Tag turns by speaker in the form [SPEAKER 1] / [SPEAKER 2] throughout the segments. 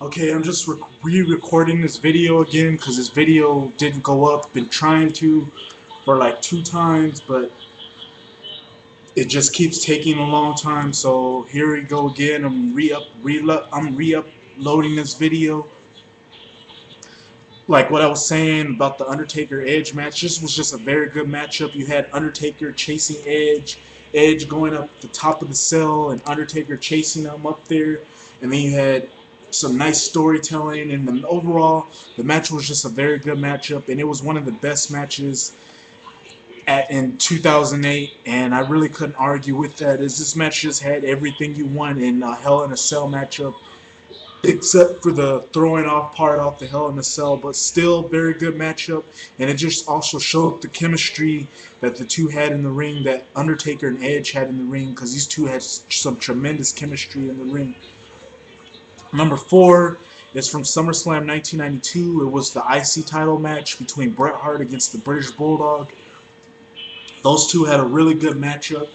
[SPEAKER 1] Okay, I'm just re-recording this video again because this video didn't go up. Been trying to for like 2 times, but it just keeps taking a long time. So here we go again. I'm re-uploading this video. Like what I was saying about the Undertaker Edge match, this was just a very good matchup. You had Undertaker chasing Edge, Edge going up the top of the cell, and Undertaker chasing him up there. And then you had some nice storytelling, and overall, the match was just a very good matchup, and it was one of the best matches in 2008, and I really couldn't argue with that. As this match just had everything you want in a Hell in a Cell matchup, except for the throwing off part off the Hell in a Cell, but still very good matchup. And it just also showed the chemistry that the two had in the ring, that Undertaker and Edge had in the ring, because these two had some tremendous chemistry in the ring. Number 4 is from SummerSlam 1992. It was the IC title match between Bret Hart against the British Bulldog. Those two had a really good matchup.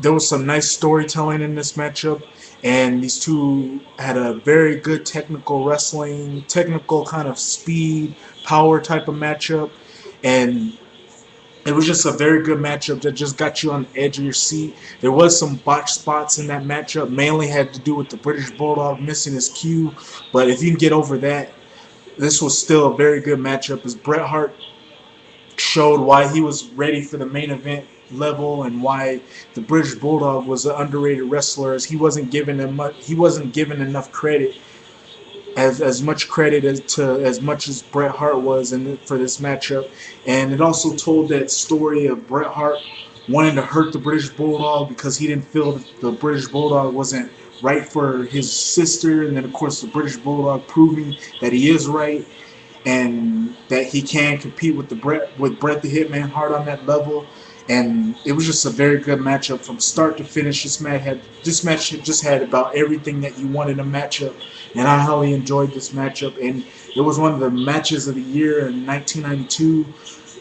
[SPEAKER 1] There was some nice storytelling in this matchup, and these two had a very good technical wrestling, technical kind of speed, power type of matchup, and it was just a very good matchup that just got you on the edge of your seat. There was some botch spots in that matchup, mainly had to do with the British Bulldog missing his cue, but if you can get over that, this was still a very good matchup as Bret Hart showed why he was ready for the main event level and why the British Bulldog was an underrated wrestler, as he wasn't given enough credit, as much credit as much as Bret Hart was for this matchup. And it also told that story of Bret Hart wanting to hurt the British Bulldog because he didn't feel that the British Bulldog wasn't right for his sister, and then of course the British Bulldog proving that he is right and that he can compete with Bret the Hitman Hart on that level. And it was just a very good matchup from start to finish. This match just had about everything that you wanted in a matchup, and I highly enjoyed this matchup. And it was one of the matches of the year in 1992,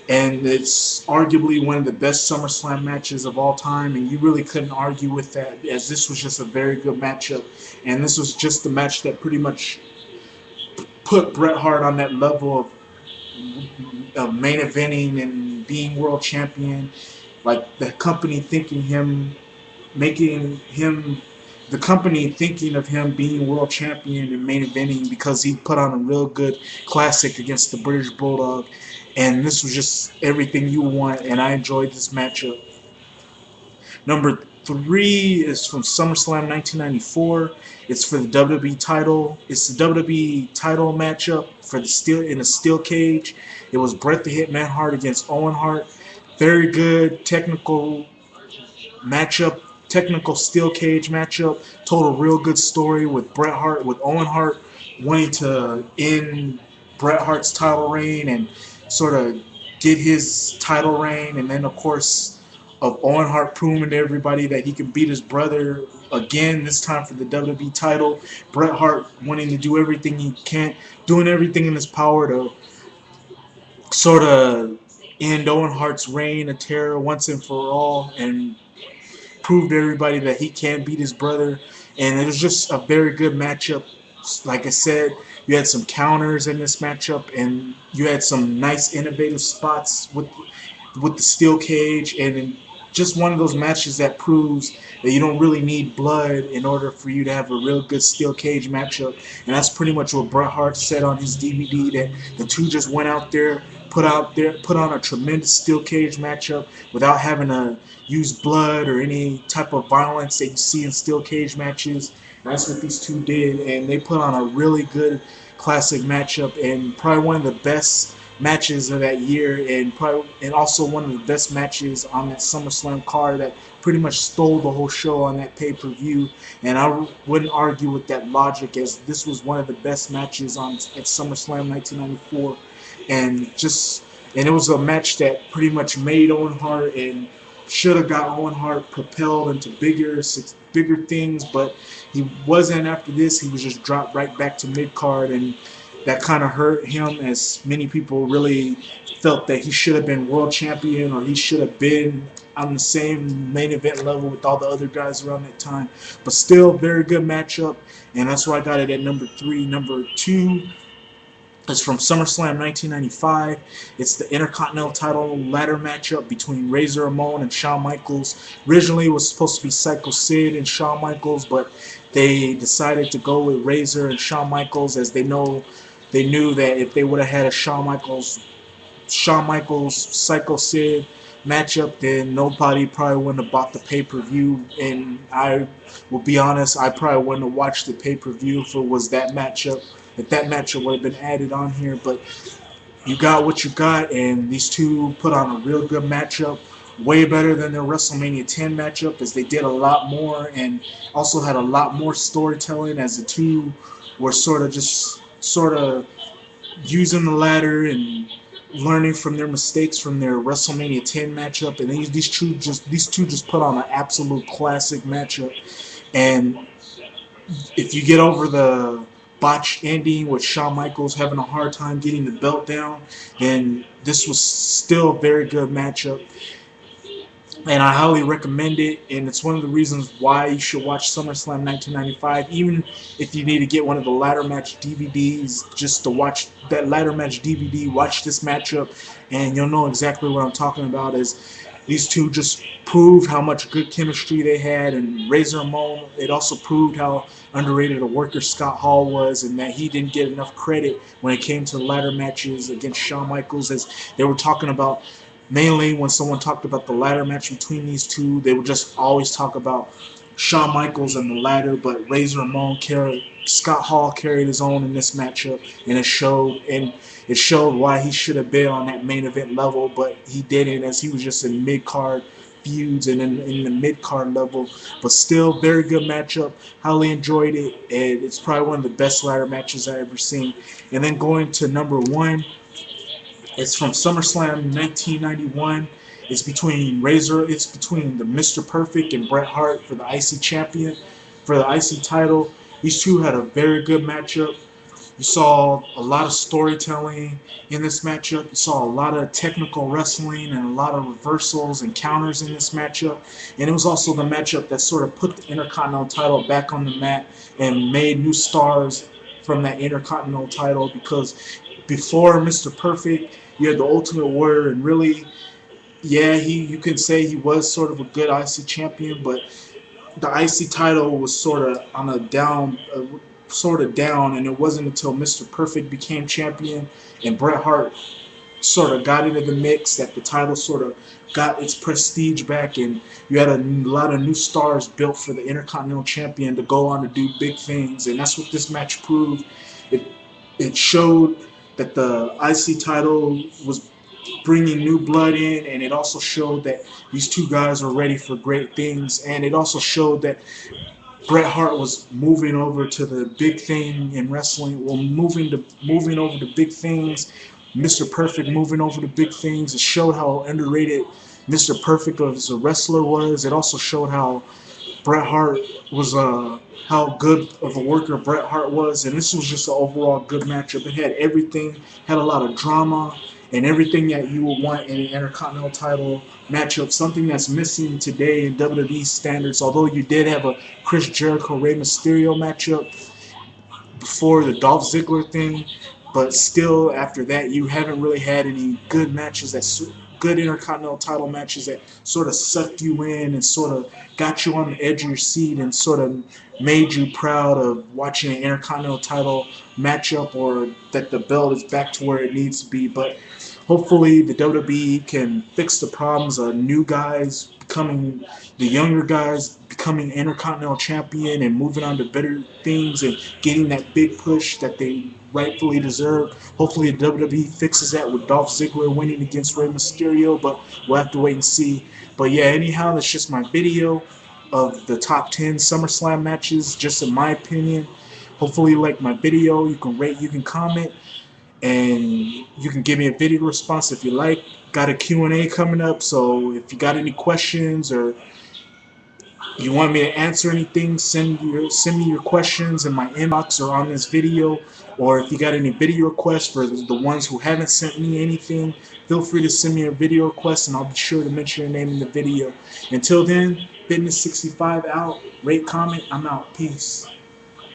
[SPEAKER 1] and it's arguably one of the best SummerSlam matches of all time. And you really couldn't argue with that, as this was just a very good matchup. And this was just the match that pretty much put Bret Hart on that level of main eventing and being world champion. Like the company thinking of him being world champion and main eventing because he put on a real good classic against the British Bulldog. And this was just everything you want, and I enjoyed this matchup. Number 3 is from SummerSlam 1994. It's for the WWE title. It's the WWE title matchup for the steel cage. It was Bret the Hitman Hart against Owen Hart. Very good technical matchup, technical steel cage matchup. Told a real good story with Owen Hart wanting to end Bret Hart's title reign and sort of get his title reign, and then of course of Owen Hart proving to everybody that he can beat his brother again, this time for the WWE title. Bret Hart wanting to do everything he can, doing everything in his power to sort of end Owen Hart's reign of terror once and for all and prove to everybody that he can beat his brother. And it was just a very good matchup. Like I said, you had some counters in this matchup, and you had some nice innovative spots with the steel cage, and just one of those matches that proves that you don't really need blood in order for you to have a real good steel cage matchup. And that's pretty much what Bret Hart said on his DVD, that the two just went out there, put on a tremendous steel cage matchup without having to use blood or any type of violence that you see in steel cage matches. And that's what these two did, and they put on a really good classic matchup, and probably one of the best matches of that year, and also one of the best matches on that SummerSlam card that pretty much stole the whole show on that pay-per-view. And I wouldn't argue with that logic, as this was one of the best matches at SummerSlam 1994, and it was a match that pretty much made Owen Hart and should have got Owen Hart propelled into bigger things, but he wasn't. After this, he was just dropped right back to mid-card, and that kind of hurt him, as many people really felt that he should have been world champion, or he should have been on the same main event level with all the other guys around that time. But still, very good matchup, and that's why I got it at number 3. Number 2 is from SummerSlam 1995. It's the Intercontinental title ladder matchup between Razor Ramon and Shawn Michaels. Originally, it was supposed to be Psycho Sid and Shawn Michaels, but they decided to go with Razor and Shawn Michaels, as they knew that if they would have had a Shawn Michaels Psycho Sid matchup, then nobody probably wouldn't have bought the pay-per-view. And I will be honest, I probably wouldn't have watched the pay-per-view if it was that matchup. If that matchup would have been added on here, but you got what you got, and these two put on a real good matchup. Way better than their WrestleMania 10 matchup, as they did a lot more and also had a lot more storytelling, as the two were sort of using the ladder and learning from their mistakes from their WrestleMania 10 matchup. And these two just put on an absolute classic matchup. And if you get over the botched ending with Shawn Michaels having a hard time getting the belt down, then this was still a very good matchup. And I highly recommend it, and it's one of the reasons why you should watch SummerSlam 1995. Even if you need to get one of the ladder match DVDs, just to watch that ladder match DVD, watch this matchup, and you'll know exactly what I'm talking about. Is these two just proved how much good chemistry they had, and Razor Ramon, it also proved how underrated a worker Scott Hall was, and that he didn't get enough credit when it came to ladder matches against Shawn Michaels, as they were talking about. Mainly when someone talked about the ladder match between these two, they would just always talk about Shawn Michaels and the ladder, but Razor Ramon Scott Hall carried his own in this matchup, and it showed why he should have been on that main event level, but he didn't, as he was just in mid-card feuds and in the mid-card level. But still, very good matchup. Highly enjoyed it, and it's probably one of the best ladder matches I've ever seen. And then going to number 1, it's from SummerSlam 1991. It's between the Mr. Perfect and Bret Hart for the IC title. These two had a very good matchup. You saw a lot of storytelling in this matchup. You saw a lot of technical wrestling and a lot of reversals and counters in this matchup. And it was also the matchup that sort of put the Intercontinental title back on the mat and made new stars from that Intercontinental title, because before Mr. Perfect, you had the Ultimate Warrior, and really, yeah, you can say he was sort of a good IC champion, but the IC title was sort of on a down, and it wasn't until Mr. Perfect became champion and Bret Hart sort of got into the mix that the title sort of got its prestige back, and you had a lot of new stars built for the Intercontinental champion to go on to do big things, and that's what this match proved. It showed that the IC title was bringing new blood in, and it also showed that these two guys were ready for great things, and it also showed that Bret Hart was moving over to the big thing in wrestling, moving over to big things. Mr. Perfect moving over to big things. It showed how underrated Mr. Perfect as a wrestler was. It also showed how Bret Hart was how good of a worker Bret Hart was, and this was just an overall good matchup. It had everything, had a lot of drama, and everything that you would want in an Intercontinental title matchup, something that's missing today in WWE standards, although you did have a Chris Jericho-Rey Mysterio matchup before the Dolph Ziggler thing, but still after that you haven't really had any good matches, good Intercontinental title matches that sort of sucked you in and sort of got you on the edge of your seat and sort of made you proud of watching an Intercontinental title matchup, or that the belt is back to where it needs to be. But hopefully the WWE can fix the problems of the younger guys becoming Intercontinental champion and moving on to better things and getting that big push that they rightfully deserve. Hopefully the WWE fixes that with Dolph Ziggler winning against Rey Mysterio, but we'll have to wait and see. But yeah, anyhow, that's just my video of the top 10 SummerSlam matches, just in my opinion. Hopefully you like my video. You can rate, you can comment, and you can give me a video response if you like. Got a Q&A coming up, so if you got any questions or You want me to answer anything, send me your questions in my inbox or on this video, or if you got any video requests for the ones who haven't sent me anything, feel free to send me a video request and I'll be sure to mention your name in the video. Until then, Fitness 65 out. Rate, comment, I'm out. Peace.